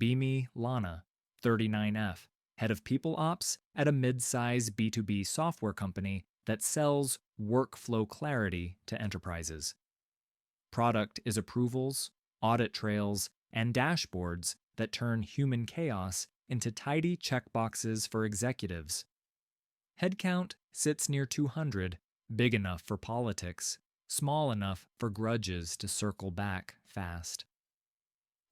Be me, Lana, 39F, head of people ops at a mid-size B2B software company that sells workflow clarity to enterprises. Product is approvals, audit trails, and dashboards that turn human chaos into tidy checkboxes for executives. Headcount sits near 200, big enough for politics, small enough for grudges to circle back fast.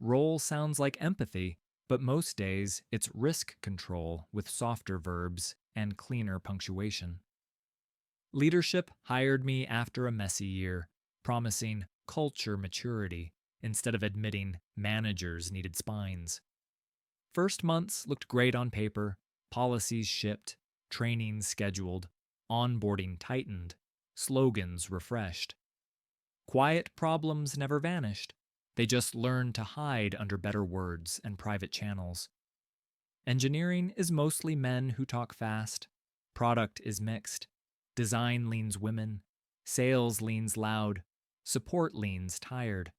Role sounds like empathy, but most days it's risk control with softer verbs and cleaner punctuation. Leadership hired me after a messy year, promising culture maturity instead of admitting managers needed spines. First months looked great on paper, policies shipped, trainings scheduled, onboarding tightened, slogans refreshed. Quiet problems never vanished. They just learned to hide under better words and private channels. Engineering is mostly men who talk fast. Product is mixed. Design leans women. Sales leans loud. Support leans tired.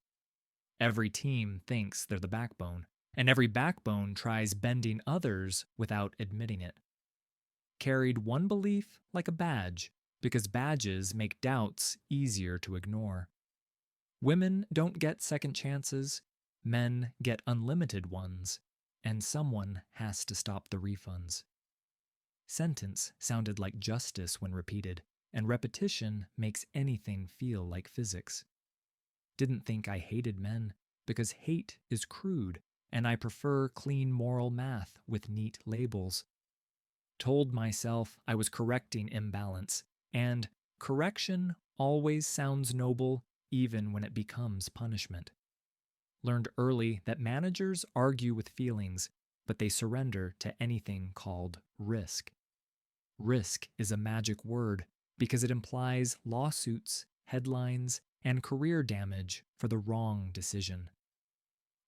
Every team thinks they're the backbone, and every backbone tries bending others without admitting it. Carried one belief like a badge, because badges make doubts easier to ignore. Women don't get second chances, men get unlimited ones, and someone has to stop the refunds. Sentence sounded like justice when repeated, and repetition makes anything feel like physics. Didn't think I hated men, because hate is crude, and I prefer clean moral math with neat labels. Told myself I was correcting imbalance, and correction always sounds noble even when it becomes punishment. Learned early that managers argue with feelings, but they surrender to anything called risk. Risk is a magic word because it implies lawsuits, headlines, and career damage for the wrong decision.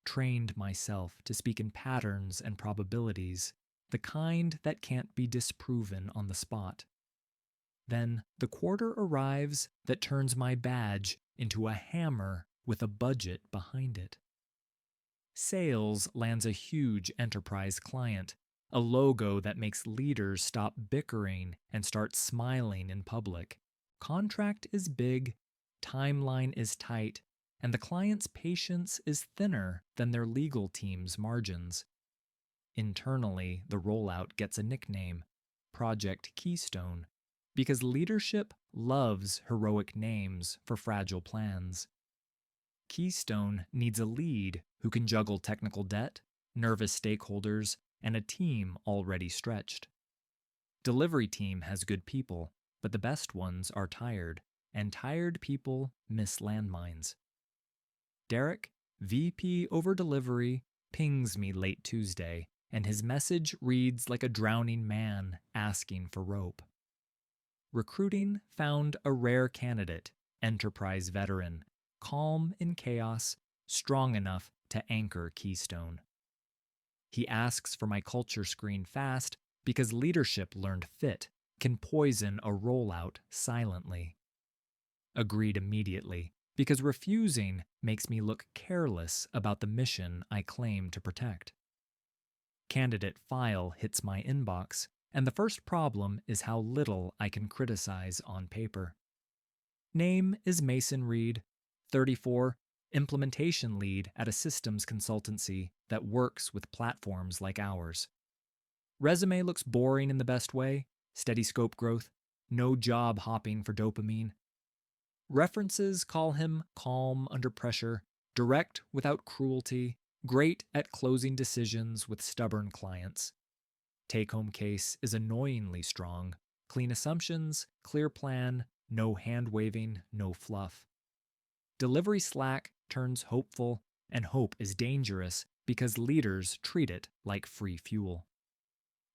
Trained myself to speak in patterns and probabilities, the kind that can't be disproven on the spot. Then the quarter arrives that turns my badge into a hammer with a budget behind it. Sales lands a huge enterprise client, a logo that makes leaders stop bickering and start smiling in public. Contract is big, timeline is tight, and the client's patience is thinner than their legal team's margins. Internally, the rollout gets a nickname, Project Keystone, because leadership loves heroic names for fragile plans. Keystone needs a lead who can juggle technical debt, nervous stakeholders, and a team already stretched. Delivery team has good people, but the best ones are tired, and tired people miss landmines. Derek, VP over delivery, pings me late Tuesday, and his message reads like a drowning man asking for rope. Recruiting found a rare candidate, enterprise veteran, calm in chaos, strong enough to anchor Keystone. He asks for my culture screen fast because leadership learned fit can poison a rollout silently. Agreed immediately because refusing makes me look careless about the mission I claim to protect. Candidate file hits my inbox, and the first problem is how little I can criticize on paper. Name is Mason Reed, 34, implementation lead at a systems consultancy that works with platforms like ours. Resume looks boring in the best way, steady scope growth, no job hopping for dopamine. References call him calm under pressure, direct without cruelty, great at closing decisions with stubborn clients. Take-home case is annoyingly strong, clean assumptions, clear plan, no hand-waving, no fluff. Delivery slack turns hopeful, and hope is dangerous because leaders treat it like free fuel.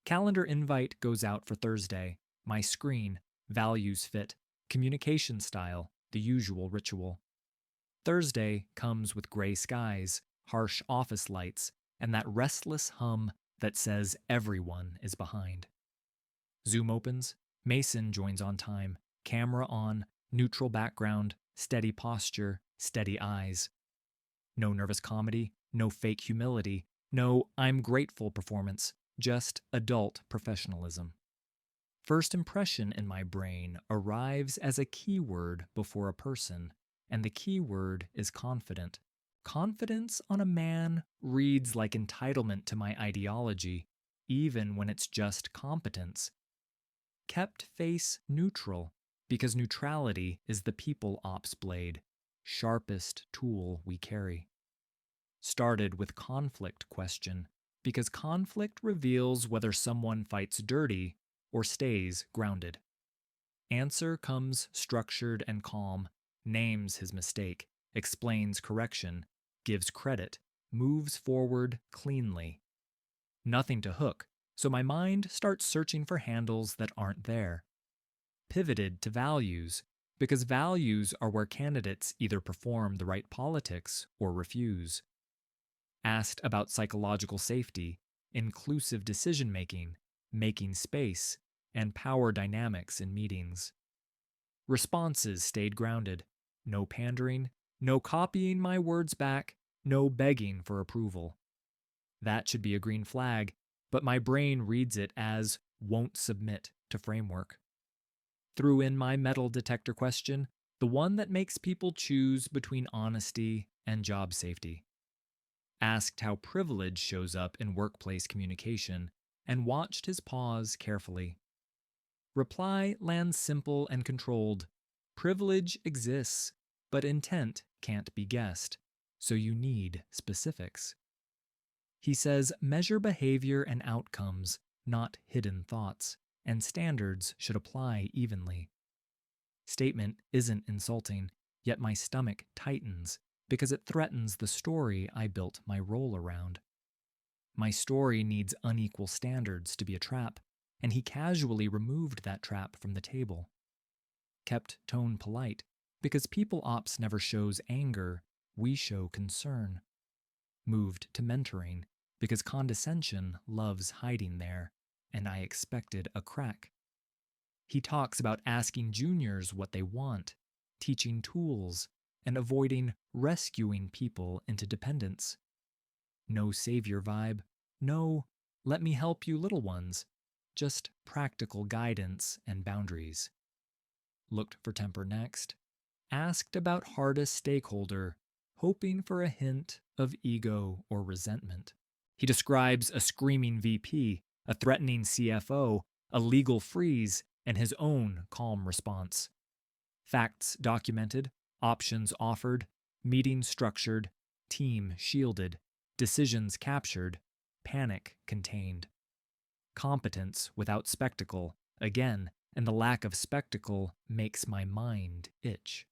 Calendar invite goes out for Thursday, my screen, values fit, communication style, the usual ritual. Thursday comes with gray skies, harsh office lights, and that restless hum that says everyone is behind. Zoom opens, Mason joins on time, camera on, neutral background, steady posture, steady eyes. No nervous comedy, no fake humility, No I'm grateful performance, just adult professionalism. First impression in my brain arrives as a keyword before a person, and the keyword is confident. Confidence on a man reads like entitlement to my ideology, even when it's just competence. Kept face neutral, because neutrality is the people ops blade, sharpest tool we carry. Started with conflict question, because conflict reveals whether someone fights dirty or stays grounded. Answer comes structured and calm, names his mistake, explains correction, gives credit, moves forward cleanly. Nothing to hook, so my mind starts searching for handles that aren't there. Pivoted to values, because values are where candidates either perform the right politics or refuse. Asked about psychological safety, inclusive decision making, making space, and power dynamics in meetings. Responses stayed grounded. No pandering, no copying my words back, no begging for approval. That should be a green flag, but my brain reads it as won't submit to framework. Threw in my metal detector question, the one that makes people choose between honesty and job safety. Asked how privilege shows up in workplace communication, and watched his pause carefully. Reply lands simple and controlled. Privilege exists, but intent can't be guessed, so you need specifics. He says measure behavior and outcomes, not hidden thoughts, and standards should apply evenly. Statement isn't insulting, yet my stomach tightens because it threatens the story I built my role around. My story needs unequal standards to be a trap, and he casually removed that trap from the table. Kept tone polite, because people ops never shows anger, we show concern. Moved to mentoring, because condescension loves hiding there, and I expected a crack. He talks about asking juniors what they want, teaching tools, and avoiding rescuing people into dependence. No savior vibe, no let me help you little ones, just practical guidance and boundaries. Looked for temper next. Asked about hardest stakeholder, hoping for a hint of ego or resentment. He describes a screaming VP, a threatening CFO, a legal freeze, and his own calm response. Facts documented, options offered, meeting structured, team shielded, decisions captured, panic contained. Competence without spectacle, again, and the lack of spectacle makes my mind itch.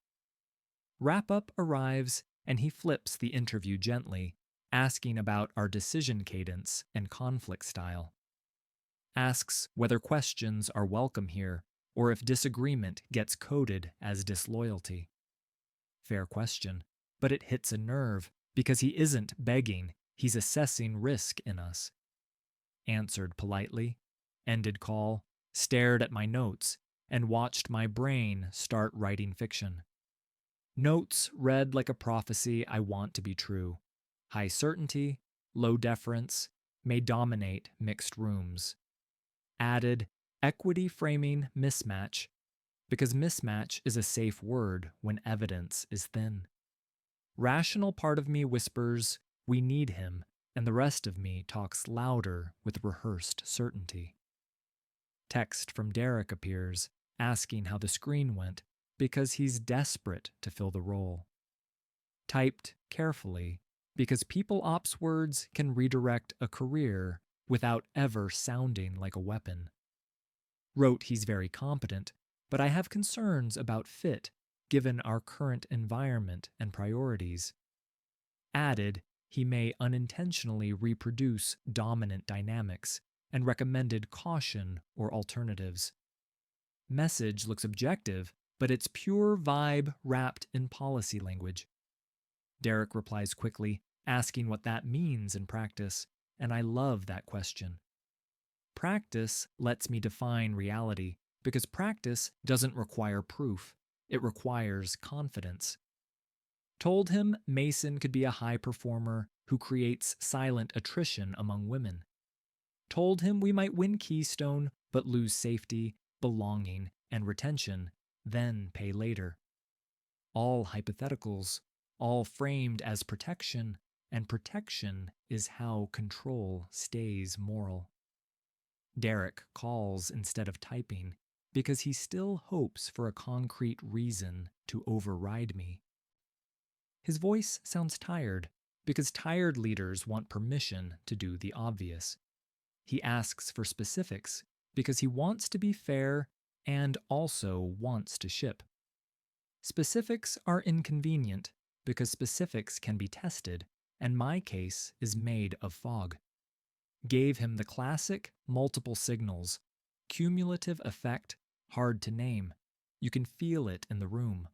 Wrap up arrives, and he flips the interview gently, asking about our decision cadence and conflict style. Asks whether questions are welcome here, or if disagreement gets coded as disloyalty. Fair question, but it hits a nerve because he isn't begging, he's assessing risk in us. Answered politely, ended call, stared at my notes, and watched my brain start writing fiction. Notes read like a prophecy I want to be true. High certainty, low deference, may dominate mixed rooms. Added equity framing mismatch, because mismatch is a safe word when evidence is thin. Rational part of me whispers, we need him, and the rest of me talks louder with rehearsed certainty. Text from Derek appears, asking how the screen went, because he's desperate to fill the role. Typed carefully, because people ops words can redirect a career without ever sounding like a weapon. Wrote he's very competent, but I have concerns about fit given our current environment and priorities. Added, he may unintentionally reproduce dominant dynamics and recommended caution or alternatives. Message looks objective, but it's pure vibe wrapped in policy language. Derek replies quickly, asking what that means in practice, and I love that question. Practice lets me define reality, because practice doesn't require proof. It requires confidence. Told him Mason could be a high performer who creates silent attrition among women. Told him we might win Keystone but lose safety, belonging, and retention, then pay later. All hypotheticals, all framed as protection, and protection is how control stays moral. Derek calls instead of typing because he still hopes for a concrete reason to override me. His voice sounds tired because tired leaders want permission to do the obvious. He asks for specifics because he wants to be fair and also wants to ship. Specifics are inconvenient because specifics can be tested, and my case is made of fog. Gave him the classic multiple signals, cumulative effect, hard to name. You can feel it in the room.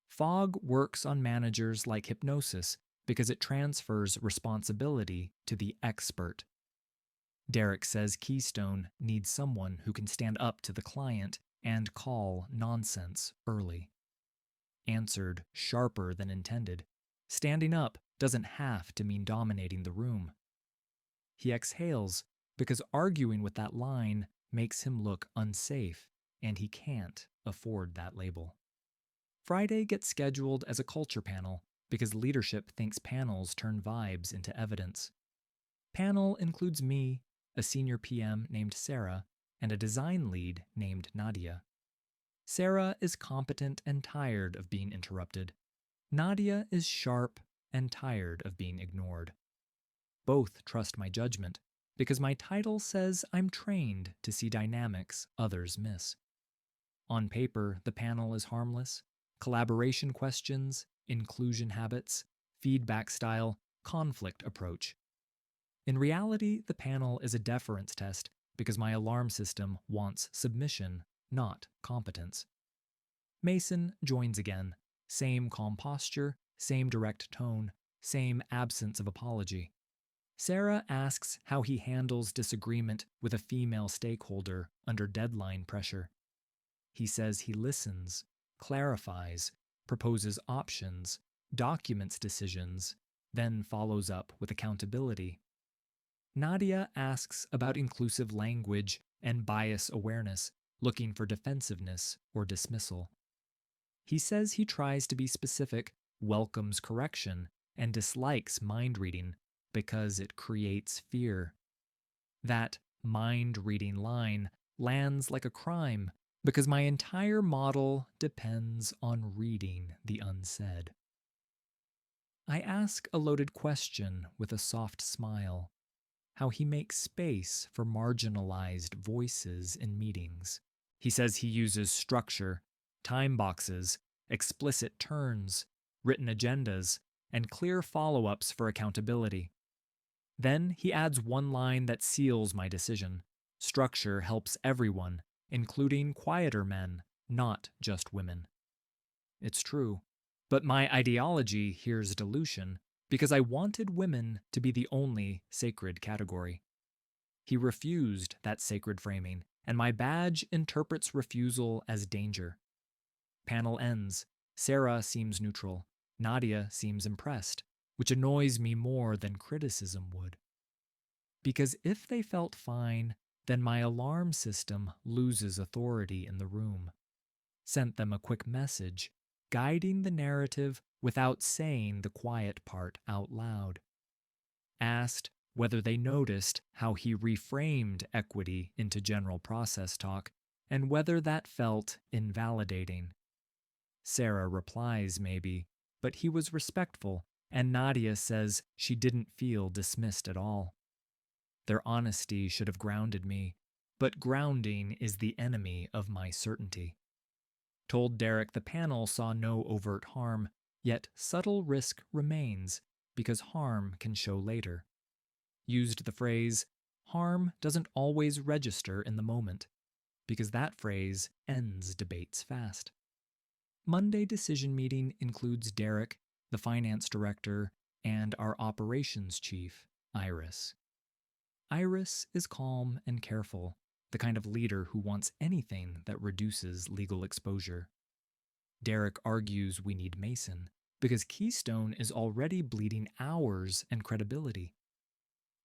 Fog works on managers like hypnosis because it transfers responsibility to the expert. Derek says Keystone needs someone who can stand up to the client and call nonsense early. Answered sharper than intended. Standing up doesn't have to mean dominating the room. He exhales because arguing with that line makes him look unsafe, and he can't afford that label. Friday gets scheduled as a culture panel because leadership thinks panels turn vibes into evidence. Panel includes me, a senior PM named Sarah, and a design lead named Nadia. Sarah is competent and tired of being interrupted. Nadia is sharp and tired of being ignored. Both trust my judgment because my title says I'm trained to see dynamics others miss. On paper, the panel is harmless. Collaboration questions, inclusion habits, feedback style, conflict approach. In reality, the panel is a deference test because my alarm system wants submission, not competence. Mason joins again. Same calm posture, same direct tone, same absence of apology. Sarah asks how he handles disagreement with a female stakeholder under deadline pressure. He says he listens, clarifies, proposes options, documents decisions, then follows up with accountability. Nadia asks about inclusive language and bias awareness, looking for defensiveness or dismissal. He says he tries to be specific, welcomes correction, and dislikes mind reading because it creates fear. That mind reading line lands like a crime because my entire model depends on reading the unsaid. I ask a loaded question with a soft smile, how he makes space for marginalized voices in meetings. He says he uses structure, time boxes, explicit turns, written agendas, and clear follow-ups for accountability. Then he adds one line that seals my decision. Structure helps everyone, including quieter men, not just women. It's true, but my ideology hears dilution because I wanted women to be the only sacred category. He refused that sacred framing, and my badge interprets refusal as danger. Panel ends. Sarah seems neutral. Nadia seems impressed, which annoys me more than criticism would. Because if they felt fine, then my alarm system loses authority in the room. Sent them a quick message, guiding the narrative without saying the quiet part out loud. Asked whether they noticed how he reframed equity into general process talk, and whether that felt invalidating. Sarah replies maybe, but he was respectful, and Nadia says she didn't feel dismissed at all. Their honesty should have grounded me, but grounding is the enemy of my certainty. Told Derek the panel saw no overt harm, yet subtle risk remains because harm can show later. Used the phrase, harm doesn't always register in the moment, because that phrase ends debates fast. Monday decision meeting includes Derek, the finance director, and our operations chief, Iris. Iris is calm and careful, the kind of leader who wants anything that reduces legal exposure. Derek argues we need Mason because Keystone is already bleeding hours and credibility.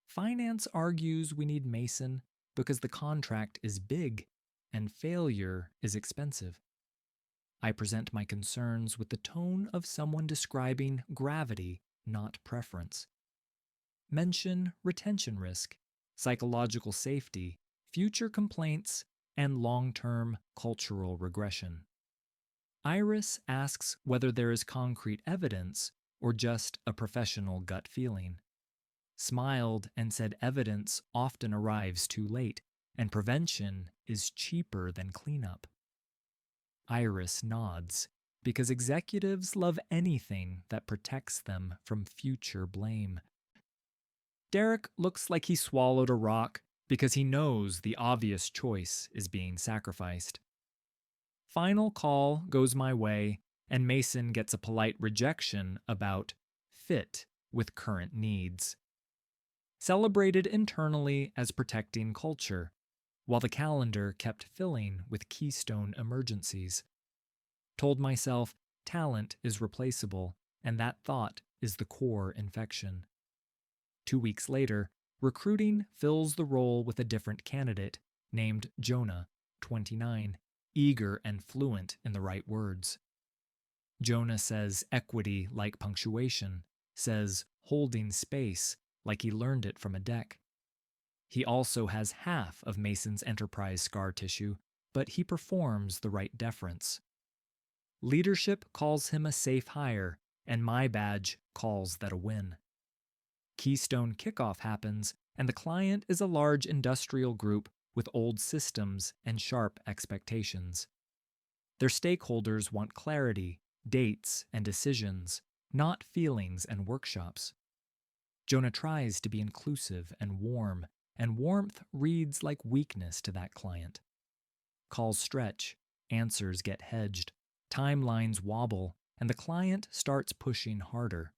Finance argues we need Mason because the contract is big and failure is expensive. I present my concerns with the tone of someone describing gravity, not preference. Mention retention risk, psychological safety, future complaints, and long-term cultural regression. Iris asks whether there is concrete evidence or just a professional gut feeling. Smiled and said evidence often arrives too late, and prevention is cheaper than cleanup. Iris nods, because executives love anything that protects them from future blame. Derek looks like he swallowed a rock because he knows the obvious choice is being sacrificed. Final call goes my way, and Mason gets a polite rejection about fit with current needs. Celebrated internally as protecting culture, while the calendar kept filling with Keystone emergencies. Told myself talent is replaceable, and that thought is the core infection. 2 weeks later, recruiting fills the role with a different candidate named Jonah, 29, eager and fluent in the right words. Jonah says equity like punctuation, says holding space like he learned it from a deck. He also has half of Mason's enterprise scar tissue, but he performs the right deference. Leadership calls him a safe hire, and my badge calls that a win. Keystone kickoff happens, and the client is a large industrial group with old systems and sharp expectations. Their stakeholders want clarity, dates, and decisions, not feelings and workshops. Jonah tries to be inclusive and warmth reads like weakness to that client. Calls stretch, answers get hedged, timelines wobble, and the client starts pushing harder.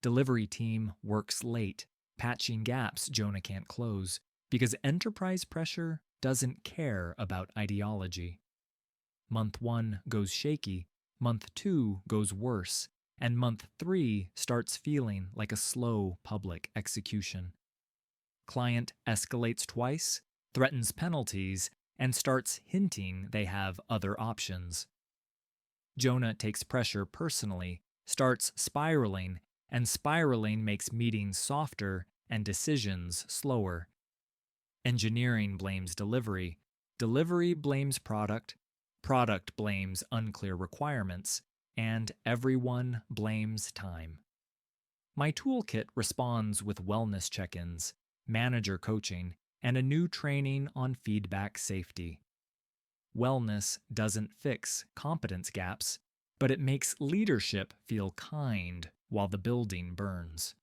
Delivery team works late, patching gaps Jonah can't close, because enterprise pressure doesn't care about ideology. Month 1 goes shaky, month 2 goes worse, and month 3 starts feeling like a slow public execution. Client escalates twice, threatens penalties, and starts hinting they have other options. Jonah takes pressure personally, starts spiraling, and spiraling makes meetings softer and decisions slower. Engineering blames delivery blames product blames unclear requirements, and everyone blames time. My toolkit responds with wellness check-ins, manager coaching, and a new training on feedback safety. Wellness doesn't fix competence gaps, but it makes leadership feel kind while the building burns.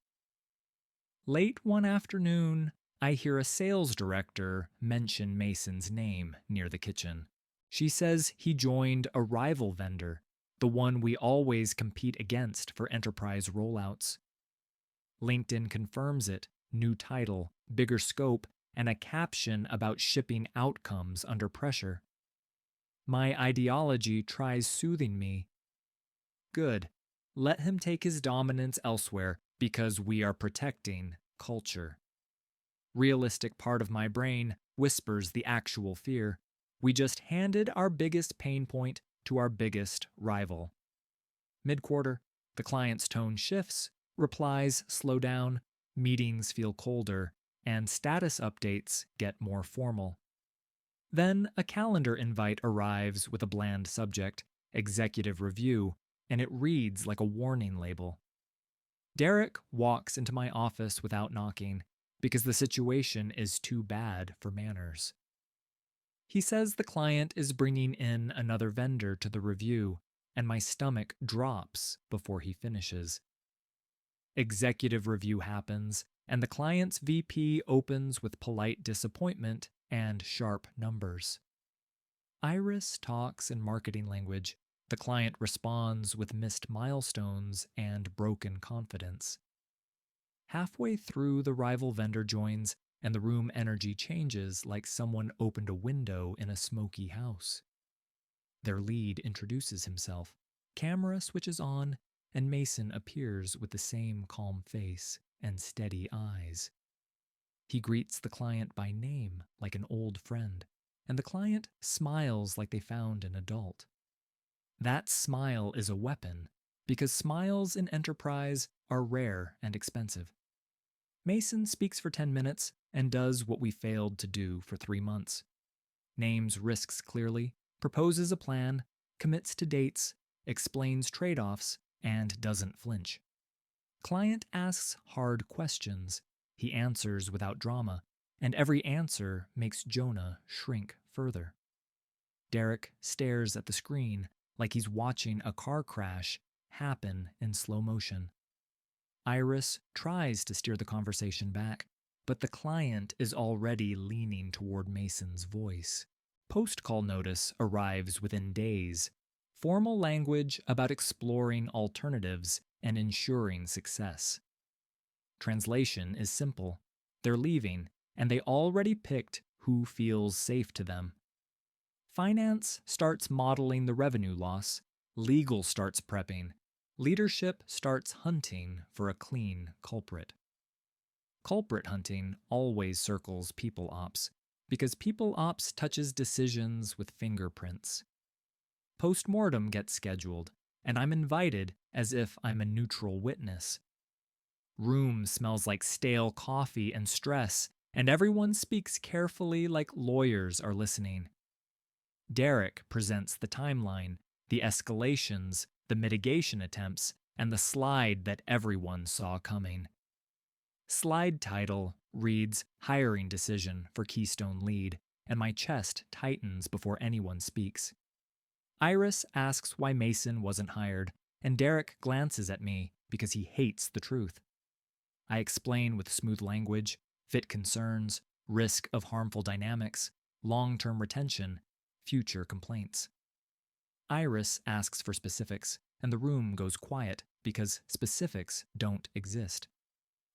Late one afternoon, I hear a sales director mention Mason's name near the kitchen. She says he joined a rival vendor, the one we always compete against for enterprise rollouts. LinkedIn confirms it, new title, bigger scope, and a caption about shipping outcomes under pressure. My ideology tries soothing me. Good. Let him take his dominance elsewhere because we are protecting culture. Realistic part of my brain whispers the actual fear. We just handed our biggest pain point to our biggest rival. Mid-quarter, the client's tone shifts, replies slow down, meetings feel colder, and status updates get more formal. Then a calendar invite arrives with a bland subject, executive review, and it reads like a warning label. Derek walks into my office without knocking because the situation is too bad for manners. He says the client is bringing in another vendor to the review, and my stomach drops before he finishes. Executive review happens, and the client's VP opens with polite disappointment and sharp numbers. Iris talks in marketing language. The client responds with missed milestones and broken confidence. Halfway through, the rival vendor joins, and the room energy changes like someone opened a window in a smoky house. Their lead introduces himself. Camera switches on, and Mason appears with the same calm face and steady eyes. He greets the client by name like an old friend, and the client smiles like they found an adult. That smile is a weapon, because smiles in enterprise are rare and expensive. Mason speaks for 10 minutes and does what we failed to do for 3 months. Names risks clearly, proposes a plan, commits to dates, explains trade-offs, and doesn't flinch. Client asks hard questions. He answers without drama, and every answer makes Jonah shrink further. Derek stares at the screen like he's watching a car crash happen in slow motion. Iris tries to steer the conversation back, but the client is already leaning toward Mason's voice. Post-call notice arrives within days. Formal language about exploring alternatives and ensuring success. Translation is simple. They're leaving, and they already picked who feels safe to them. Finance starts modeling the revenue loss. Legal starts prepping. Leadership starts hunting for a clean culprit. Culprit hunting always circles people ops, because people ops touches decisions with fingerprints. Postmortem gets scheduled, and I'm invited as if I'm a neutral witness. Room smells like stale coffee and stress, and everyone speaks carefully like lawyers are listening. Derek presents the timeline, the escalations, the mitigation attempts, and the slide that everyone saw coming. Slide title reads Hiring Decision for Keystone Lead, and my chest tightens before anyone speaks. Iris asks why Mason wasn't hired, and Derek glances at me because he hates the truth. I explain with smooth language, fit concerns, risk of harmful dynamics, long-term retention, future complaints. Iris asks for specifics, and the room goes quiet because specifics don't exist.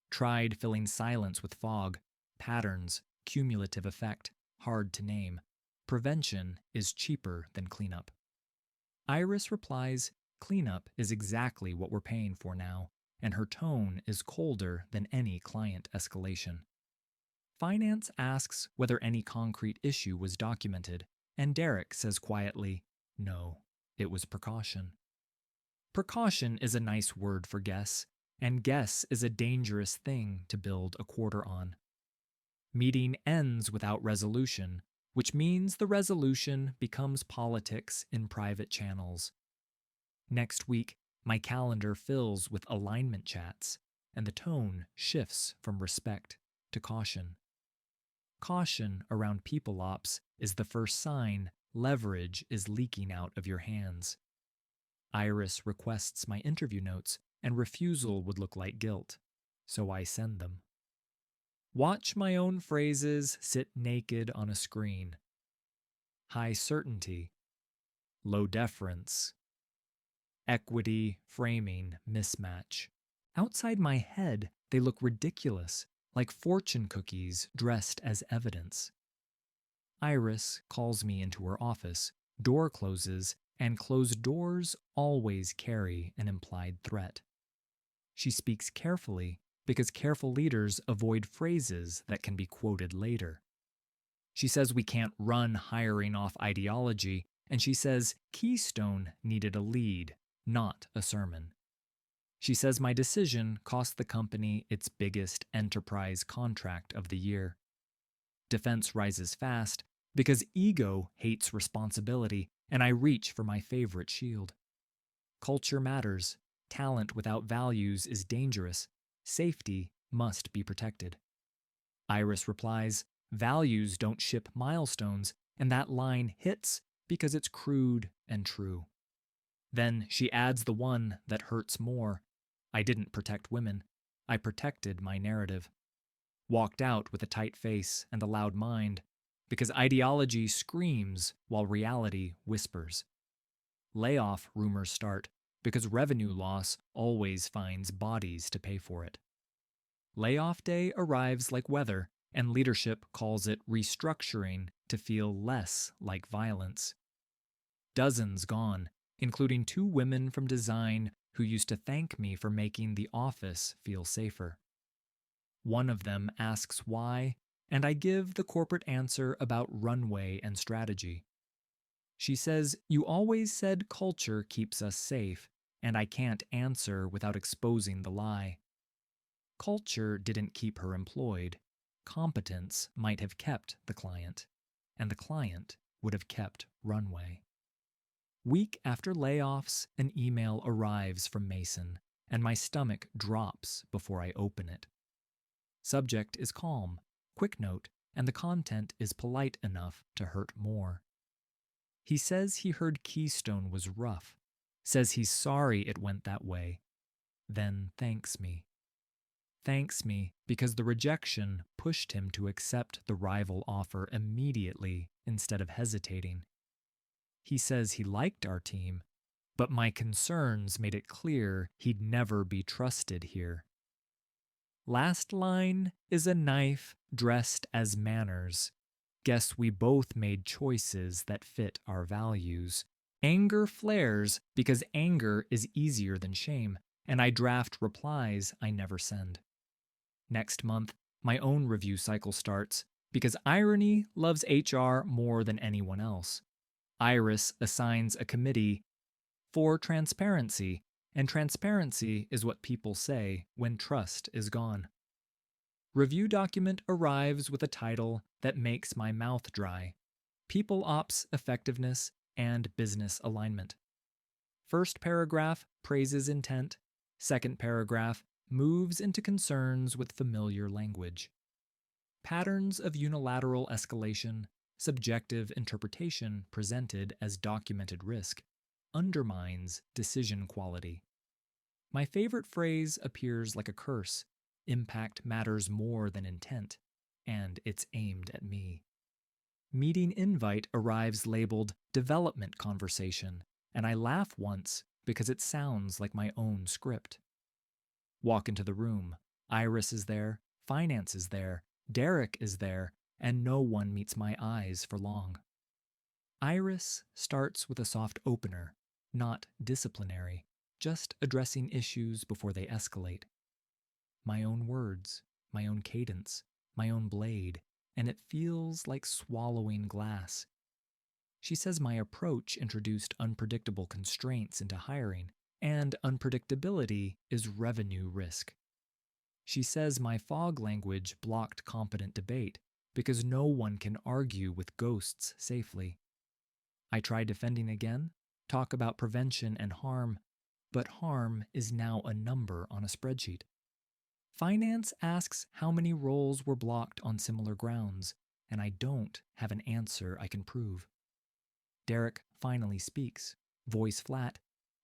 Tried filling silence with fog, patterns, cumulative effect, hard to name. Prevention is cheaper than cleanup. Iris replies, cleanup is exactly what we're paying for now, and her tone is colder than any client escalation. Finance asks whether any concrete issue was documented, and Derek says quietly, no, it was precaution. Precaution is a nice word for guess, and guess is a dangerous thing to build a quarter on. Meeting ends without resolution, which means the resolution becomes politics in private channels. Next week, my calendar fills with alignment chats, and the tone shifts from respect to caution. Caution around people ops is the first sign leverage is leaking out of your hands. Iris requests my interview notes, and refusal would look like guilt, so I send them. Watch my own phrases sit naked on a screen. High certainty, low deference, equity, framing, mismatch. Outside my head, they look ridiculous, like fortune cookies dressed as evidence. Iris calls me into her office, door closes, and closed doors always carry an implied threat. She speaks carefully because careful leaders avoid phrases that can be quoted later. She says we can't run hiring off ideology, and she says Keystone needed a lead, not a sermon. She says my decision cost the company its biggest enterprise contract of the year. Defense rises fast because ego hates responsibility, and I reach for my favorite shield. Culture matters. Talent without values is dangerous. Safety must be protected. Iris replies, values don't ship milestones, and that line hits because it's crude and true. Then she adds the one that hurts more. I didn't protect women. I protected my narrative. Walked out with a tight face and a loud mind, because ideology screams while reality whispers. Layoff rumors start, because revenue loss always finds bodies to pay for it. Layoff day arrives like weather, and leadership calls it restructuring to feel less like violence. Dozens gone, including 2 women from design who used to thank me for making the office feel safer. One of them asks why, and I give the corporate answer about runway and strategy. She says, "You always said culture keeps us safe, and I can't answer without exposing the lie." Culture didn't keep her employed. Competence might have kept the client, and the client would have kept runway. Week after layoffs, an email arrives from Mason, and my stomach drops before I open it. Subject is calm, quick note, and the content is polite enough to hurt more. He says he heard Keystone was rough, says he's sorry it went that way, then thanks me. Thanks me because the rejection pushed him to accept the rival offer immediately instead of hesitating. He says he liked our team, but my concerns made it clear he'd never be trusted here. Last line is a knife dressed as manners. Guess we both made choices that fit our values. Anger flares because anger is easier than shame, and I draft replies I never send. Next month, my own review cycle starts because irony loves HR more than anyone else. Iris assigns a committee for transparency, and transparency is what people say when trust is gone. Review document arrives with a title that makes my mouth dry: People Ops Effectiveness and Business Alignment. First paragraph praises intent. Second paragraph moves into concerns with familiar language. Patterns of unilateral escalation, subjective interpretation presented as documented risk, undermines decision quality. My favorite phrase appears like a curse: impact matters more than intent, and it's aimed at me. Meeting invite arrives labeled development conversation, and I laugh once because it sounds like my own script. Walk into the room. Iris is there, finance is there, Derek is there, and no one meets my eyes for long. Iris starts with a soft opener, not disciplinary, just addressing issues before they escalate. My own words, my own cadence, my own blade, and it feels like swallowing glass. She says my approach introduced unpredictable constraints into hiring, and unpredictability is revenue risk. She says my fog language blocked competent debate because no one can argue with ghosts safely. I try defending again, talk about prevention and harm, but harm is now a number on a spreadsheet. Finance asks how many roles were blocked on similar grounds, and I don't have an answer I can prove. Derek finally speaks, voice flat.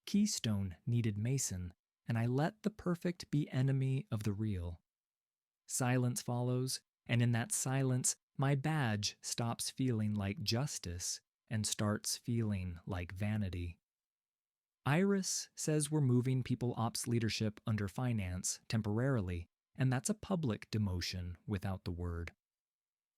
Keystone needed Mason, and I let the perfect be enemy of the real. Silence follows, and in that silence, my badge stops feeling like justice and starts feeling like vanity. Iris says we're moving people ops leadership under finance temporarily, and that's a public demotion without the word.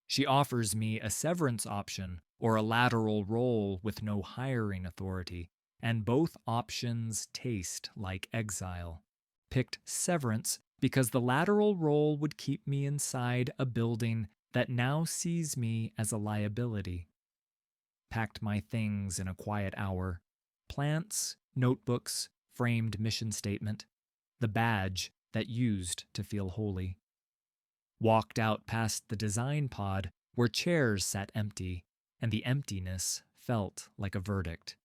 She offers me a severance option or a lateral role with no hiring authority, and both options taste like exile. Picked severance because the lateral role would keep me inside a building that now sees me as a liability. Packed my things in a quiet hour. Plants, notebooks, framed mission statement, the badge that used to feel holy. Walked out past the design pod where chairs sat empty, and the emptiness felt like a verdict.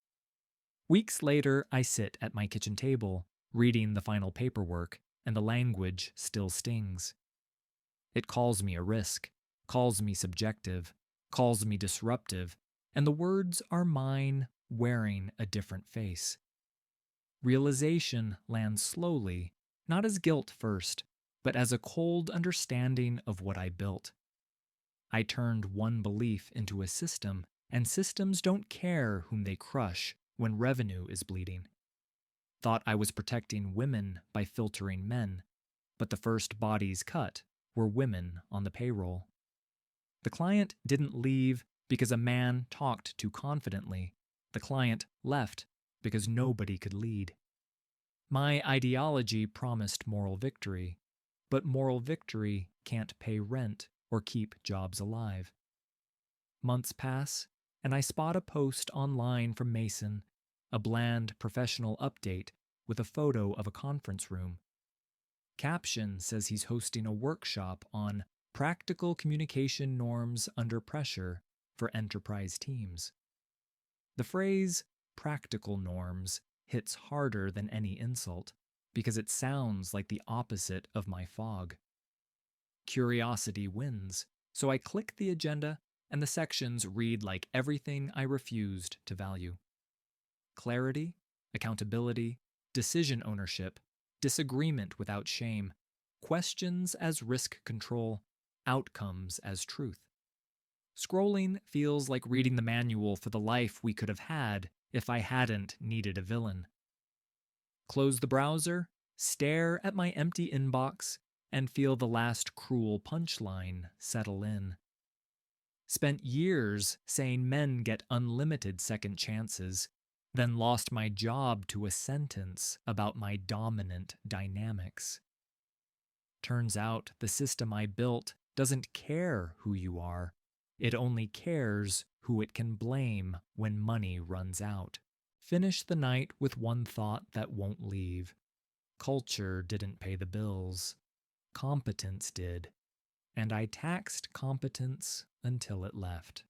Weeks later, I sit at my kitchen table, reading the final paperwork, and the language still stings. It calls me a risk, calls me subjective, calls me disruptive, and the words are mine wearing a different face. Realization lands slowly, not as guilt first, but as a cold understanding of what I built. I turned one belief into a system, and systems don't care whom they crush when revenue is bleeding. Thought I was protecting women by filtering men, but the first bodies cut were women on the payroll. The client didn't leave because a man talked too confidently. The client left because nobody could lead. My ideology promised moral victory, but moral victory can't pay rent or keep jobs alive. Months pass, and I spot a post online from Mason, a bland professional update with a photo of a conference room. Caption says he's hosting a workshop on practical communication norms under pressure for enterprise teams. The phrase practical norms hits harder than any insult because it sounds like the opposite of my fog. Curiosity wins, so I click the agenda and the sections read like everything I refused to value. Clarity, accountability, decision ownership, disagreement without shame, questions as risk control, outcomes as truth. Scrolling feels like reading the manual for the life we could have had if I hadn't needed a villain. Close the browser, stare at my empty inbox, and feel the last cruel punchline settle in. Spent years saying men get unlimited second chances, then lost my job to a sentence about my dominant dynamics. Turns out the system I built doesn't care who you are. It only cares who it can blame when money runs out. Finish the night with one thought that won't leave. Culture didn't pay the bills. Competence did. And I taxed competence until it left.